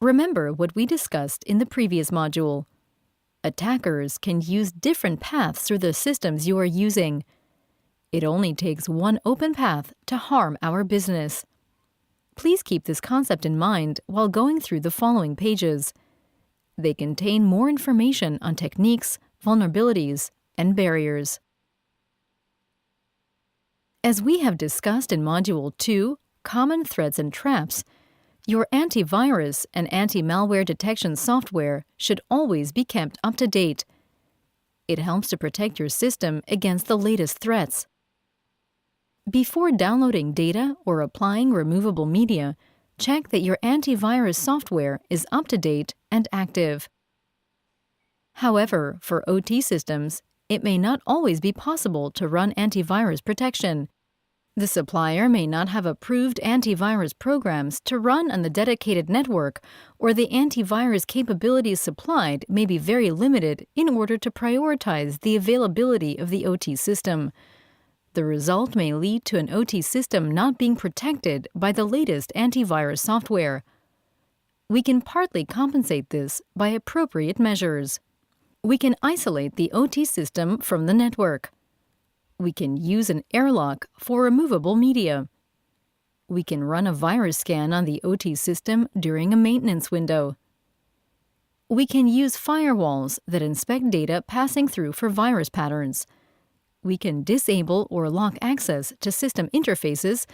Remember what we discussed in the previous module. Attackers can use different paths through the systems you are using. It only takes one open path to harm our business. Please keep this concept in mind while going through the following pages. They contain more information on techniques, vulnerabilities, and barriers. As we have discussed in Module 2, Common Threats and Traps, your antivirus and anti-malware detection software should always be kept up to date. It helps to protect your system against the latest threats. Before downloading data or applying removable media, check that your antivirus software is up to date and active. However, for OT systems, it may not always be possible to run antivirus protection. The supplier may not have approved antivirus programs to run on the dedicated network, or the antivirus capabilities supplied may be very limited in order to prioritize the availability of the OT system. The result may lead to an OT system not being protected by the latest antivirus software. We can partly compensate this by appropriate measures. We can isolate the OT system from the network. We can use an airlock for removable media. We can run a virus scan on the OT system during a maintenance window. We can use firewalls that inspect data passing through for virus patterns. We can disable or lock access to system interfaces,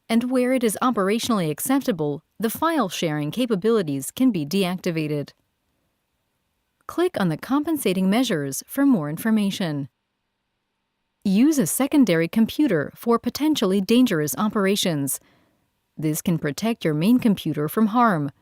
and where it is operationally acceptable, the file sharing capabilities can be deactivated. Click on the compensating measures for more information. Use a secondary computer for potentially dangerous operations. This can protect your main computer from harm.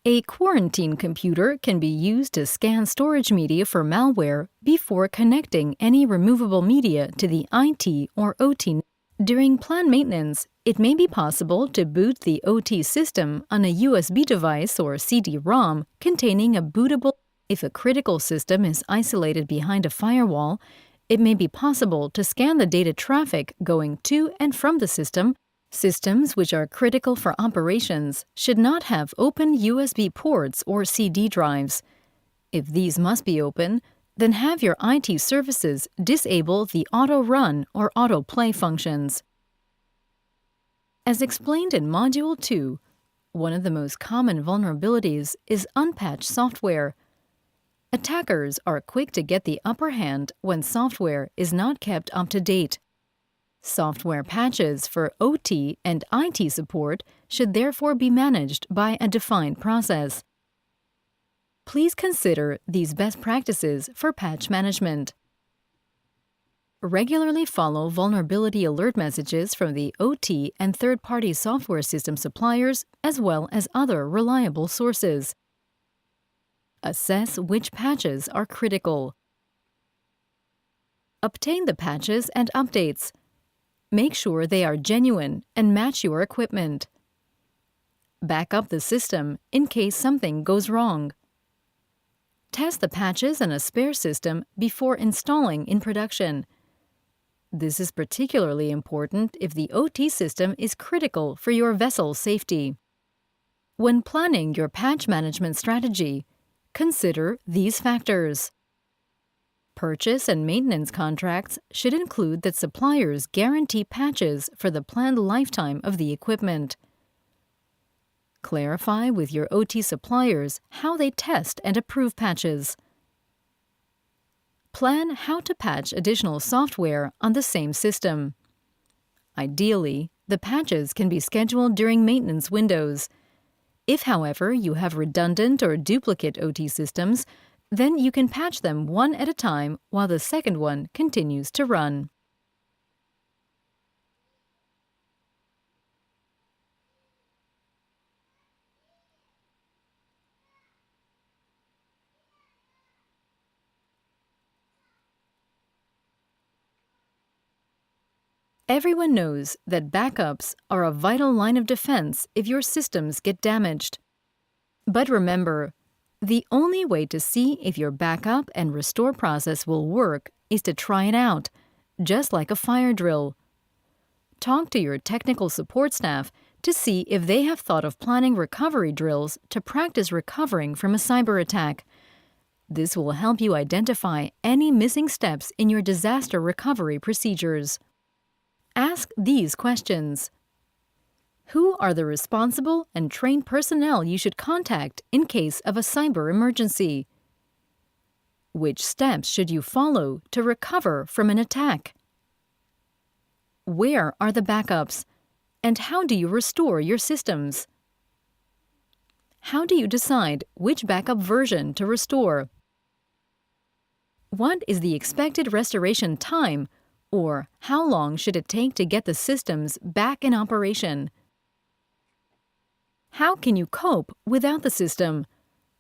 A quarantine computer can be used to scan storage media for malware before connecting any removable media to the IT or OT. During planned maintenance, it may be possible to boot the OT system on a USB device or CD-ROM containing a bootable. If a critical system is isolated behind a firewall, it may be possible to scan the data traffic going to and from the system. Systems which are critical for operations should not have open USB ports or CD drives. If these must be open, then have your IT services disable the auto-run or auto-play functions. As explained in Module 2, one of the most common vulnerabilities is unpatched software. Attackers are quick to get the upper hand when software is not kept up to date. Software patches for OT and IT support should therefore be managed by a defined process. Please consider these best practices for patch management. Regularly follow vulnerability alert messages from the OT and third-party software system suppliers as well as other reliable sources. Assess which patches are critical. Obtain the patches and updates. Make sure they are genuine and match your equipment. Back up the system in case something goes wrong. Test the patches in a spare system before installing in production. This is particularly important if the OT system is critical for your vessel's safety. When planning your patch management strategy, consider these factors. Purchase and maintenance contracts should include that suppliers guarantee patches for the planned lifetime of the equipment. Clarify with your OT suppliers how they test and approve patches. Plan how to patch additional software on the same system. Ideally, the patches can be scheduled during maintenance windows. If, however, you have redundant or duplicate OT systems, then you can patch them one at a time while the second one continues to run. Everyone knows that backups are a vital line of defense if your systems get damaged. But remember, the only way to see if your backup and restore process will work is to try it out, just like a fire drill. Talk to your technical support staff to see if they have thought of planning recovery drills to practice recovering from a cyber attack. This will help you identify any missing steps in your disaster recovery procedures. Ask these questions. Who are the responsible and trained personnel you should contact in case of a cyber emergency? Which steps should you follow to recover from an attack? Where are the backups? And how do you restore your systems? How do you decide which backup version to restore? What is the expected restoration time, or how long should it take to get the systems back in operation? How can you cope without the system?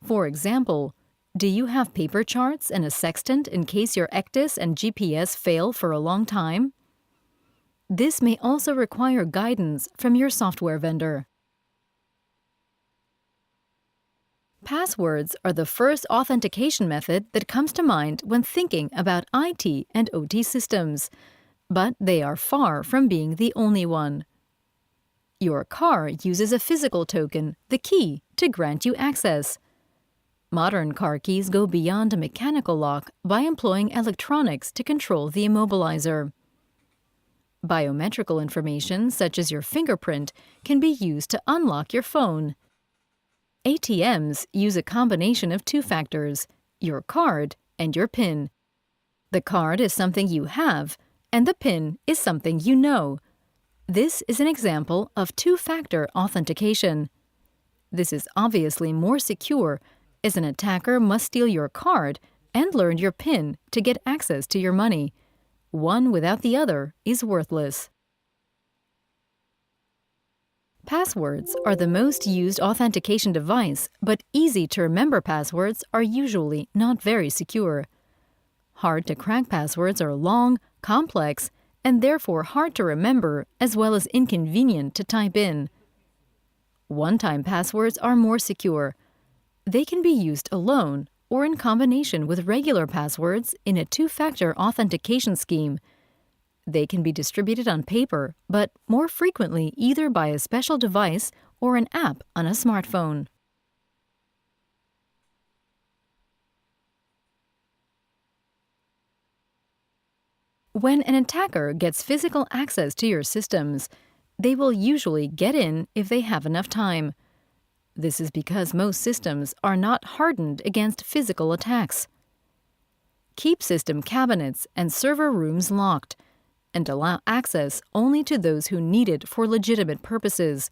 For example, do you have paper charts and a sextant in case your ECDIS and GPS fail for a long time? This may also require guidance from your software vendor. Passwords are the first authentication method that comes to mind when thinking about IT and OT systems, but they are far from being the only one. Your car uses a physical token, the key, to grant you access. Modern car keys go beyond a mechanical lock by employing electronics to control the immobilizer. Biometrical information, such as your fingerprint, can be used to unlock your phone. ATMs use a combination of two factors, your card and your PIN. The card is something you have, and the PIN is something you know. This is an example of two-factor authentication. This is obviously more secure, as an attacker must steal your card and learn your PIN to get access to your money. One without the other is worthless. Passwords are the most used authentication device, but easy-to-remember passwords are usually not very secure. Hard-to-crack passwords are long, complex, and therefore hard to remember as well as inconvenient to type in. One-time passwords are more secure. They can be used alone or in combination with regular passwords in a two-factor authentication scheme. They can be distributed on paper, but more frequently either by a special device or an app on a smartphone. When an attacker gets physical access to your systems, they will usually get in if they have enough time. This is because most systems are not hardened against physical attacks. Keep system cabinets and server rooms locked, and allow access only to those who need it for legitimate purposes.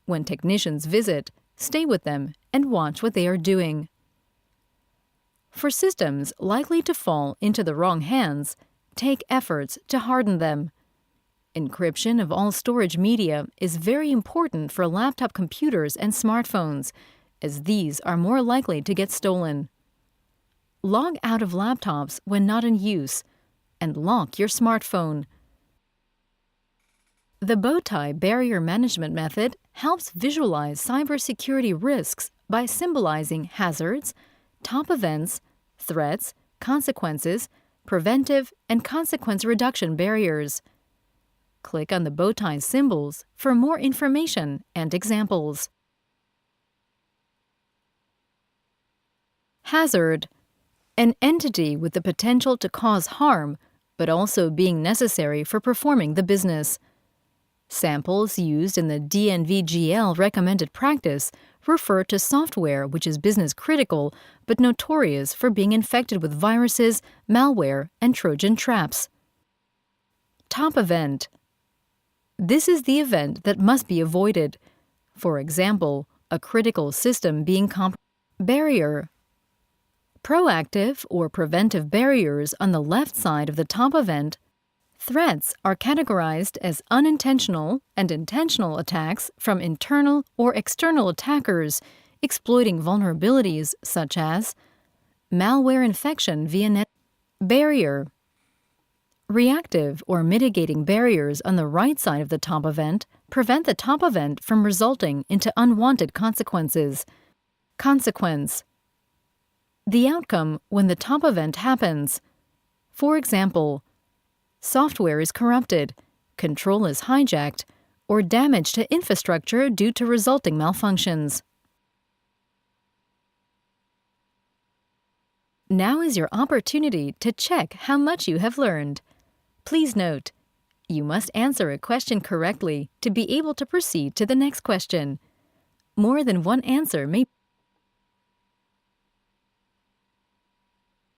When technicians visit, stay with them and watch what they are doing. For systems likely to fall into the wrong hands, take efforts to harden them. Encryption of all storage media is very important for laptop computers and smartphones, as these are more likely to get stolen. Log out of laptops when not in use, and lock your smartphone. The bowtie barrier management method helps visualize cybersecurity risks by symbolizing hazards, top events, threats, consequences, preventive, and consequence reduction barriers. Click on the bowtie symbols for more information and examples. Hazard: an entity with the potential to cause harm, but also being necessary for performing the business. Samples used in the DNVGL recommended practice refer to software which is business critical but notorious for being infected with viruses, malware, and Trojan traps. Top event: this is the event that must be avoided. For example, a critical system being compromised. Barrier: proactive or preventive barriers on the left side of the top event. Threats are categorized as unintentional and intentional attacks from internal or external attackers exploiting vulnerabilities such as malware infection via net. Barrier: reactive or mitigating barriers on the right side of the top event prevent the top event from resulting into unwanted consequences. Consequence: the outcome when the top event happens. For example, software is corrupted, control is hijacked, or damage to infrastructure due to resulting malfunctions. Now is your opportunity to check how much you have learned. Please note, you must answer a question correctly to be able to proceed to the next question. More than one answer may